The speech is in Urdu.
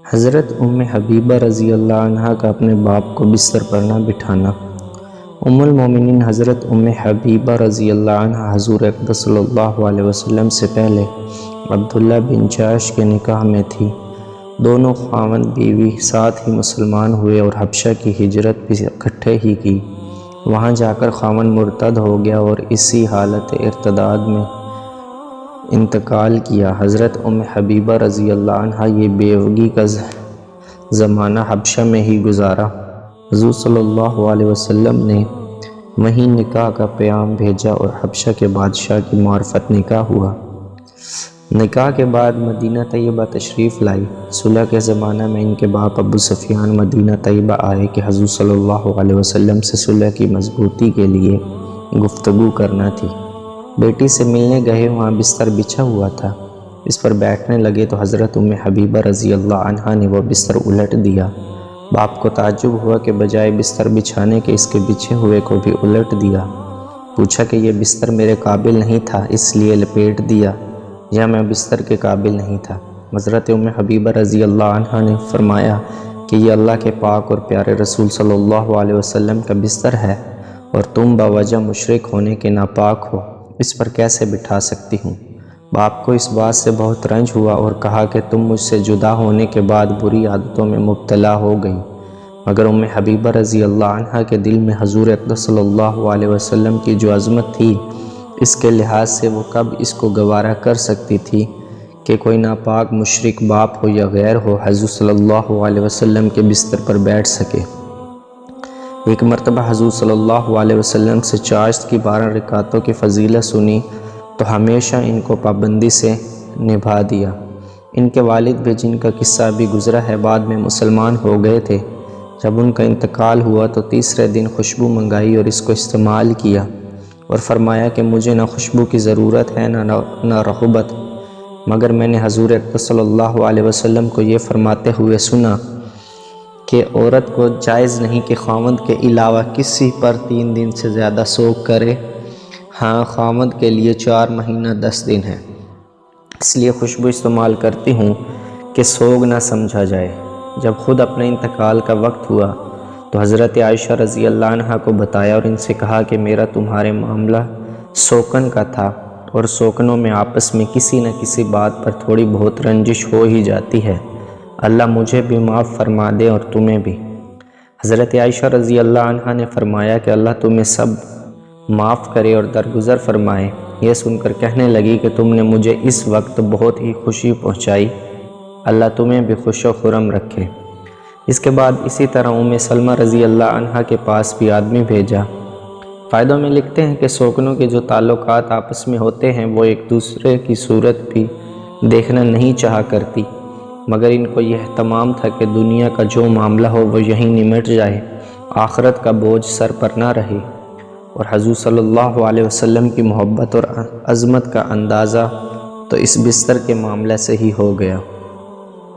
حضرت حبیبہ رضی اللہ عنہ کا اپنے باپ کو بستر پر نہ بٹھانا۔ المومنین حضرت حبیبہ رضی اللہ عنہ حضور اقدس صلی اللہ علیہ وسلم سے پہلے عبداللہ بن جحش کے نکاح میں تھی۔ دونوں خاوند بیوی ساتھ ہی مسلمان ہوئے اور حبشہ کی ہجرت بھی اکٹھے ہی کی۔ وہاں جا کر خاوند مرتد ہو گیا اور اسی حالت ارتداد میں انتقال کیا۔ حضرت حبیبہ رضی اللہ عنہ یہ بیوگی کا زمانہ حبشہ میں ہی گزارا۔ حضور صلی اللہ علیہ وسلم نے وہیں نکاح کا پیام بھیجا اور حبشہ کے بادشاہ کی معرفت نکاح ہوا۔ نکاح کے بعد مدینہ طیبہ تشریف لائی۔ صلح کے زمانہ میں ان کے باپ ابو سفیان مدینہ طیبہ آئے کہ حضور صلی اللہ علیہ وسلم سے صلح کی مضبوطی کے لیے گفتگو کرنا تھی۔ بیٹی سے ملنے گئے، وہاں بستر بچھا ہوا تھا، اس پر بیٹھنے لگے تو حضرت حبیبہ رضی اللہ عنہ نے وہ بستر الٹ دیا۔ باپ کو تعجب ہوا کہ بجائے بستر بچھانے کے اس کے بچھے ہوئے کو بھی الٹ دیا۔ پوچھا کہ یہ بستر میرے قابل نہیں تھا اس لیے لپیٹ دیا یا میں بستر کے قابل نہیں تھا؟ حضرت حبیبہ رضی اللہ عنہ نے فرمایا کہ یہ اللہ کے پاک اور پیارے رسول صلی اللہ علیہ وسلم کا بستر ہے اور تم باوجہ مشرک ہونے کے ناپاک ہو، اس پر کیسے بٹھا سکتی ہوں؟ باپ کو اس بات سے بہت رنج ہوا اور کہا کہ تم مجھ سے جدا ہونے کے بعد بری عادتوں میں مبتلا ہو گئی۔ مگر حبیبہ رضی اللہ عنہ کے دل میں حضور اقدس صلی اللہ علیہ وسلم کی جو عظمت تھی، اس کے لحاظ سے وہ کب اس کو گوارا کر سکتی تھی کہ کوئی ناپاک مشرک باپ ہو یا غیر ہو حضور صلی اللہ علیہ وسلم کے بستر پر بیٹھ سکے۔ ایک مرتبہ حضور صلی اللہ علیہ وسلم سے چاشت کی 12 رکعتوں کی فضیلت سنی تو ہمیشہ ان کو پابندی سے نبھا دیا۔ ان کے والد بھی، جن کا قصہ بھی گزرا ہے، بعد میں مسلمان ہو گئے تھے۔ جب ان کا انتقال ہوا تو تیسرے دن خوشبو منگائی اور اس کو استعمال کیا اور فرمایا کہ مجھے نہ خوشبو کی ضرورت ہے نہ رغبت، مگر میں نے حضور اقدس صلی اللہ علیہ وسلم کو یہ فرماتے ہوئے سنا کہ عورت کو جائز نہیں کہ خاوند کے علاوہ کسی پر 3 دن سے زیادہ سوگ کرے۔ ہاں، خاوند کے لیے 4 مہینہ 10 دن ہے، اس لیے خوشبو استعمال کرتی ہوں کہ سوگ نہ سمجھا جائے۔ جب خود اپنے انتقال کا وقت ہوا تو حضرت عائشہ رضی اللہ عنہ کو بتایا اور ان سے کہا کہ میرا تمہارے معاملہ سوکن کا تھا اور سوکنوں میں آپس میں کسی نہ کسی بات پر تھوڑی بہت رنجش ہو ہی جاتی ہے، اللہ مجھے بھی معاف فرما دے اور تمہیں بھی۔ حضرت عائشہ رضی اللہ عنہ نے فرمایا کہ اللہ تمہیں سب معاف کرے اور درگزر فرمائے۔ یہ سن کر کہنے لگی کہ تم نے مجھے اس وقت بہت ہی خوشی پہنچائی، اللہ تمہیں بھی خوش و خرم رکھے۔ اس کے بعد اسی طرح سلمہ رضی اللہ عنہ کے پاس بھی آدمی بھیجا۔ فائدوں میں لکھتے ہیں کہ سوکنوں کے جو تعلقات آپس میں ہوتے ہیں وہ ایک دوسرے کی صورت بھی دیکھنا نہیں چاہا کرتی، مگر ان کو یہ اہتمام تھا کہ دنیا کا جو معاملہ ہو وہ یہیں نمٹ جائے، آخرت کا بوجھ سر پر نہ رہے۔ اور حضور صلی اللہ علیہ وسلم کی محبت اور عظمت کا اندازہ تو اس بستر کے معاملے سے ہی ہو گیا۔